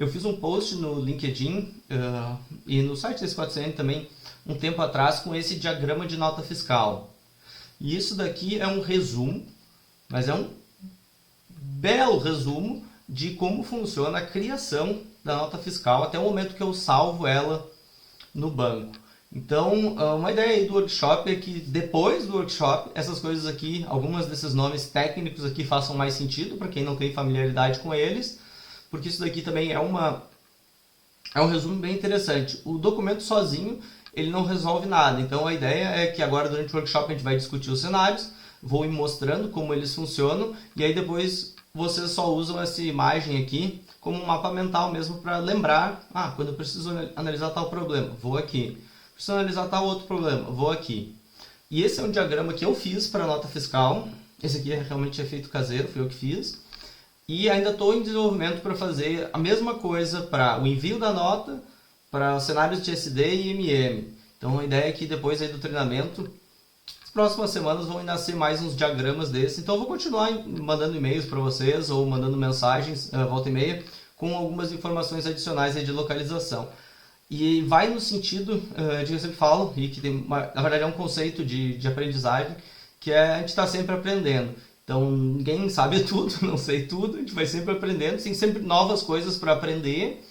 Eu fiz um post no LinkedIn e no site da S4CN também, um tempo atrás, com esse diagrama de nota fiscal. E isso daqui é um resumo, mas é um belo resumo de como funciona a criação da nota fiscal até o momento que eu salvo ela no banco. Então, uma ideia aí do workshop é que depois do workshop, essas coisas aqui, algumas desses nomes técnicos aqui façam mais sentido para quem não tem familiaridade com eles, porque isso daqui também é um resumo bem interessante. O documento sozinho, ele não resolve nada. Então, a ideia é que agora, durante o workshop, a gente vai discutir os cenários, vou ir mostrando como eles funcionam, e aí depois vocês só usam essa imagem aqui como um mapa mental mesmo para lembrar, quando eu preciso analisar tal problema, vou aqui. Preciso analisar tal outro problema, vou aqui. E esse é um diagrama que eu fiz para a nota fiscal. Esse aqui realmente é feito caseiro, foi eu que fiz. E ainda estou em desenvolvimento para fazer a mesma coisa para o envio da nota, para os cenários de SD e MM. Então a ideia é que depois aí do treinamento, nas próximas semanas vão nascer mais uns diagramas desses. Então eu vou continuar mandando e-mails para vocês ou mandando mensagens volta e meia com algumas informações adicionais aí de localização. E vai no sentido de que eu sempre falo, e que tem na verdade é um conceito de aprendizagem, que é a gente está sempre aprendendo. Então ninguém sabe tudo, não sei tudo, a gente vai sempre aprendendo, tem sempre novas coisas para aprender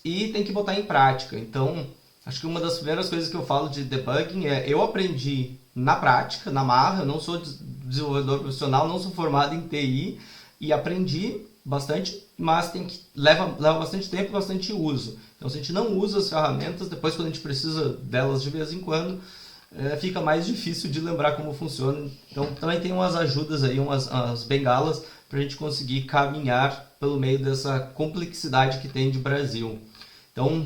e tem que botar em prática. Então acho que uma das primeiras coisas que eu falo de debugging é eu aprendi na prática, na marra, eu não sou desenvolvedor profissional, não sou formado em TI e aprendi bastante, mas leva bastante tempo e bastante uso. Então, se a gente não usa as ferramentas, depois quando a gente precisa delas de vez em quando, fica mais difícil de lembrar como funciona. Então, também tem umas ajudas aí, umas bengalas, para a gente conseguir caminhar pelo meio dessa complexidade que tem de Brasil. Então,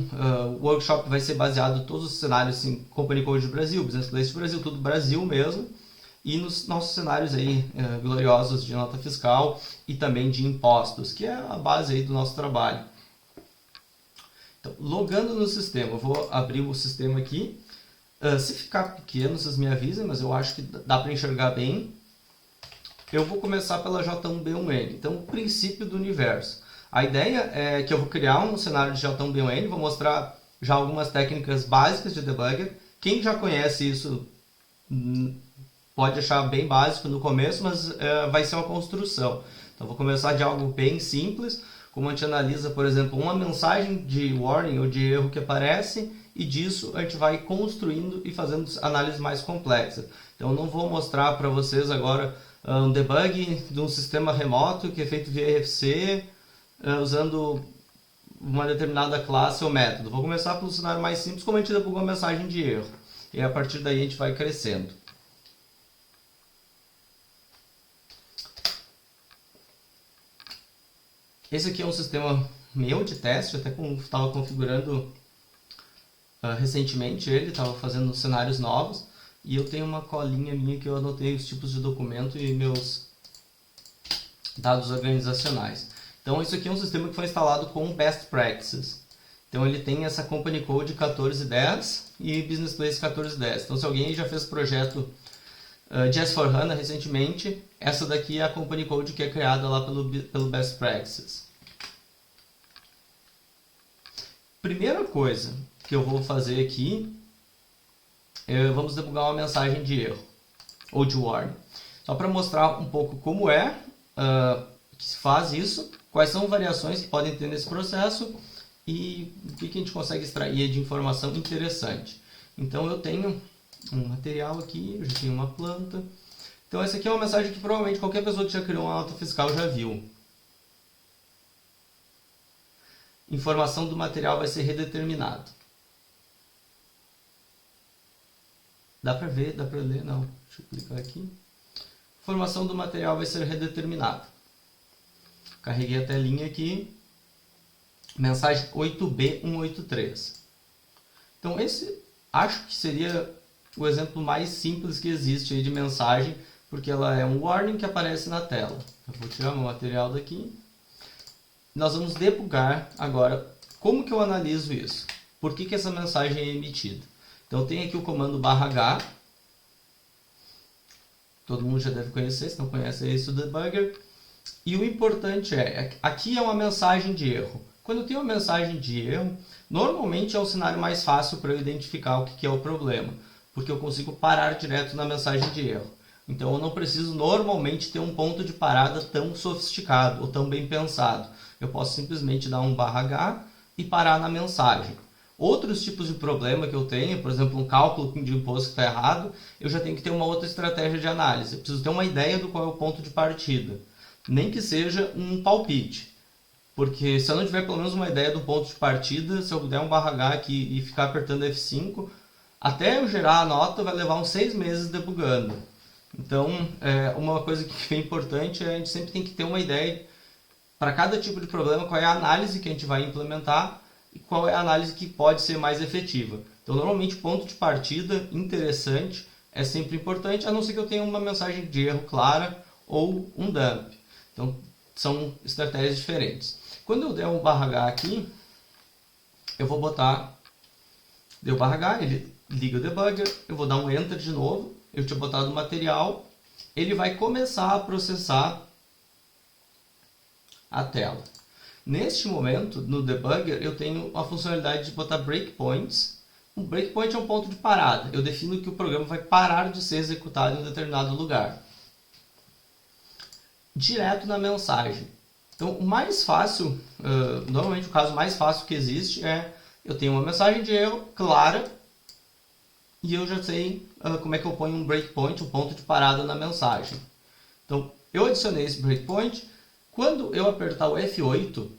o workshop vai ser baseado em todos os cenários, assim, Company Code Brasil, Business Place Brasil, tudo Brasil mesmo, e nos nossos cenários aí, gloriosos de nota fiscal e também de impostos, que é a base aí do nosso trabalho. Então, logando no sistema, eu vou abrir o sistema aqui. Se ficar pequeno, vocês me avisem, mas eu acho que dá para enxergar bem. Eu vou começar pela J1B1N, então o princípio do universo. A ideia é que eu vou criar um cenário de J1B1N, vou mostrar já algumas técnicas básicas de debugger. Quem já conhece isso pode achar bem básico no começo, mas vai ser uma construção. Então vou começar de algo bem simples, como a gente analisa, por exemplo, uma mensagem de warning ou de erro que aparece, e disso a gente vai construindo e fazendo análise mais complexa. Então eu não vou mostrar para vocês agora um debug de um sistema remoto que é feito via RFC, usando uma determinada classe ou método. Vou começar pelo cenário mais simples, como a gente debugou uma mensagem de erro. E a partir daí a gente vai crescendo. Esse aqui é um sistema meu de teste, até estava configurando recentemente ele, estava fazendo cenários novos, e eu tenho uma colinha minha que eu anotei os tipos de documento e meus dados organizacionais. Então isso aqui é um sistema que foi instalado com Best Practices. Então ele tem essa Company Code 1410 e Business Place 1410. Então se alguém já fez projeto de S4HANA recentemente, essa daqui é a Company Code que é criada lá pelo Best Practices. Primeira coisa que eu vou fazer aqui, vamos debugar uma mensagem de erro, ou de warning. Só para mostrar um pouco como que se faz isso, quais são variações que podem ter nesse processo e o que a gente consegue extrair de informação interessante. Então eu tenho um material aqui, eu já tenho uma planta. Então essa aqui é uma mensagem que provavelmente qualquer pessoa que já criou uma nota fiscal já viu. Informação do material vai ser redeterminada. Dá para ver, dá para ler? Não. Deixa eu clicar aqui. Informação do material vai ser redeterminada. Carreguei a telinha aqui. Mensagem 8B183. Então esse acho que seria o exemplo mais simples que existe aí de mensagem, porque ela é um warning que aparece na tela. Eu vou tirar meu material daqui. Nós vamos debugar agora como que eu analiso isso. Por que essa mensagem é emitida? Então tem aqui o comando /H. Todo mundo já deve conhecer, se não conhece é esse o debugger. E o importante aqui é uma mensagem de erro. Quando eu tenho uma mensagem de erro, normalmente é o cenário mais fácil para eu identificar o que é o problema, porque eu consigo parar direto na mensagem de erro. Então eu não preciso normalmente ter um ponto de parada tão sofisticado ou tão bem pensado. Eu posso simplesmente dar um /h e parar na mensagem. Outros tipos de problema que eu tenho, por exemplo, um cálculo de imposto que está errado, eu já tenho que ter uma outra estratégia de análise. Eu preciso ter uma ideia do qual é o ponto de partida, nem que seja um palpite. Porque se eu não tiver pelo menos uma ideia do ponto de partida, se eu der um /h aqui e ficar apertando F5, até eu gerar a nota vai levar uns 6 meses debugando. Então, uma coisa que é importante é a gente sempre tem que ter uma ideia para cada tipo de problema, qual é a análise que a gente vai implementar e qual é a análise que pode ser mais efetiva. Então, normalmente, ponto de partida interessante é sempre importante, a não ser que eu tenha uma mensagem de erro clara ou um dump. Então, são estratégias diferentes. Quando eu der um /h aqui, eu vou botar, deu /h, ele liga o debugger, eu vou dar um enter de novo, eu tinha botado o material, ele vai começar a processar a tela. Neste momento, no debugger, eu tenho a funcionalidade de botar breakpoints. Um breakpoint é um ponto de parada. Eu defino que o programa vai parar de ser executado em um determinado lugar. Direto na mensagem. Então, o mais fácil, normalmente o caso mais fácil que existe é eu tenho uma mensagem de erro clara e eu já sei como é que eu ponho um breakpoint, um ponto de parada na mensagem. Então, eu adicionei esse breakpoint. Quando eu apertar o F8,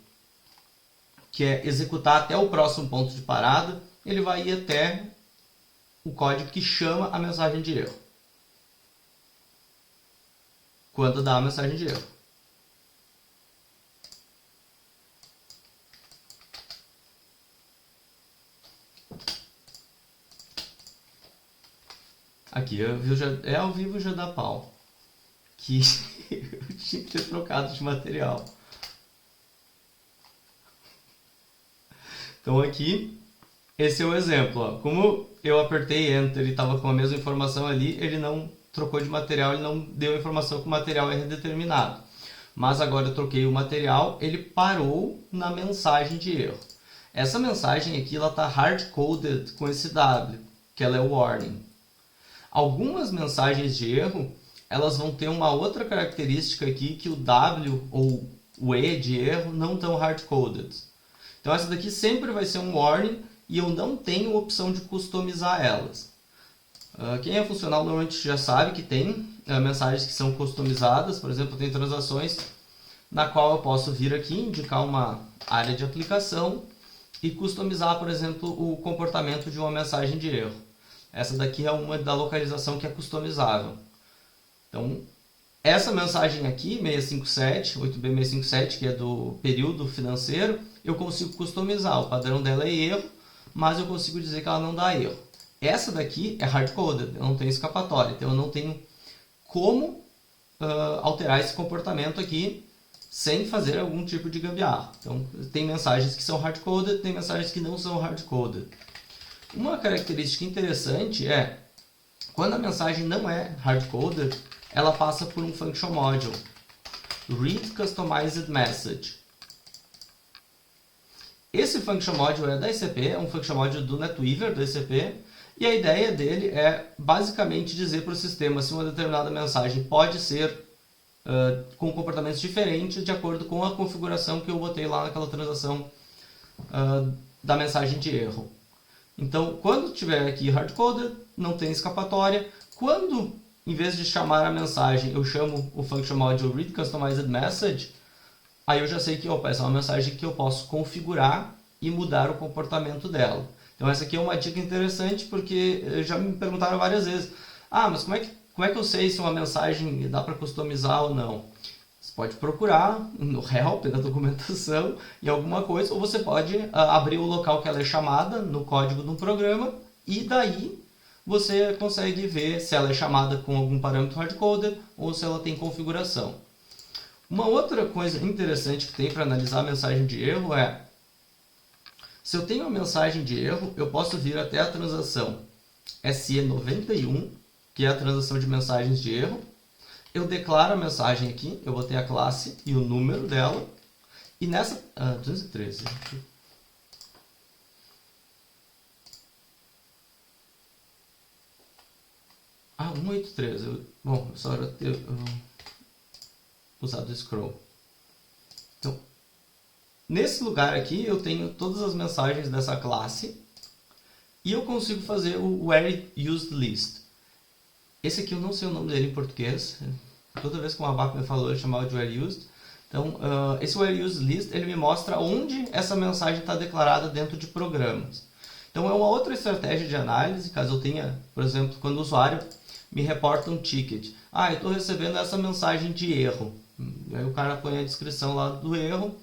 que é executar até o próximo ponto de parada, ele vai ir até o código que chama a mensagem de erro. Quando dá a mensagem de erro. Aqui, é ao vivo já dá pau. Que eu tinha que ter trocado de material. Então aqui, esse é o exemplo. Ó. Como eu apertei Enter e estava com a mesma informação ali, ele não trocou de material, ele não deu a informação que o material é redeterminado. Mas agora eu troquei o material, ele parou na mensagem de erro. Essa mensagem aqui está hard-coded com esse W, que ela é o warning. Algumas mensagens de erro, elas vão ter uma outra característica aqui que o W ou o E de erro não estão hard-coded. Então essa daqui sempre vai ser um warning e eu não tenho opção de customizar elas. Quem é funcional normalmente já sabe que tem mensagens que são customizadas. Por exemplo, tem transações na qual eu posso vir aqui, indicar uma área de aplicação e customizar, por exemplo, o comportamento de uma mensagem de erro. Essa daqui é uma da localização que é customizável. Então, essa mensagem aqui, 657, 8B657, que é do período financeiro, eu consigo customizar. O padrão dela é erro, mas eu consigo dizer que ela não dá erro. Essa daqui é hard-coded, eu não tenho escapatória, então eu não tenho como alterar esse comportamento aqui sem fazer algum tipo de gambiarra. Então, tem mensagens que são hard-coded, tem mensagens que não são hard-coded. Uma característica interessante é, quando a mensagem não é hard-coded, ela passa por um function module, read customized message. Esse function module é da ECP, é um function module do NetWeaver, da ECP, e a ideia dele é basicamente dizer para o sistema se uma determinada mensagem pode ser com comportamentos diferentes de acordo com a configuração que eu botei lá naquela transação da mensagem de erro. Então, quando tiver aqui hard-coded, não tem escapatória. Quando, em vez de chamar a mensagem, eu chamo o function module read customized message, aí eu já sei que essa é uma mensagem que eu posso configurar e mudar o comportamento dela. Então essa aqui é uma dica interessante porque já me perguntaram várias vezes, mas como é que eu sei se uma mensagem dá para customizar ou não? Você pode procurar no help, na documentação, em alguma coisa, ou você pode abrir o local que ela é chamada no código de um programa e daí você consegue ver se ela é chamada com algum parâmetro hard-coded ou se ela tem configuração. Uma outra coisa interessante que tem para analisar a mensagem de erro é, se eu tenho uma mensagem de erro, eu posso vir até a transação SE91, que é a transação de mensagens de erro. Eu declaro a mensagem aqui, eu botei a classe e o número dela, E nessa... 213. Ah, 183. Bom, só era ter usado o scroll. Então, nesse lugar aqui eu tenho todas as mensagens dessa classe e eu consigo fazer o Where Used List. Esse aqui eu não sei o nome dele em português. Toda vez que o Abaco me falou, eu chamava de Where Used. Então, esse Where Used List ele me mostra onde essa mensagem está declarada dentro de programas. Então, é uma outra estratégia de análise, caso eu tenha, por exemplo, quando o usuário me reporta um ticket. Ah, eu estou recebendo essa mensagem de erro. Aí o cara põe a descrição lá do erro.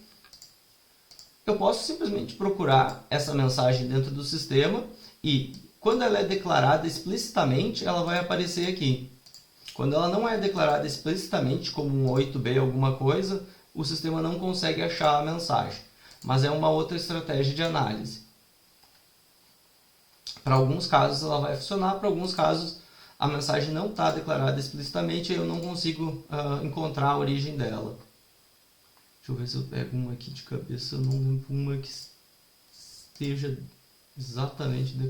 Eu posso simplesmente procurar essa mensagem dentro do sistema e quando ela é declarada explicitamente, ela vai aparecer aqui. Quando ela não é declarada explicitamente como um 8B alguma coisa, o sistema não consegue achar a mensagem. Mas é uma outra estratégia de análise. Para alguns casos ela vai funcionar, para alguns casos a mensagem não está declarada explicitamente e eu não consigo encontrar a origem dela. Deixa eu ver se eu pego uma aqui de cabeça, eu não lembro uma que esteja exatamente declarada.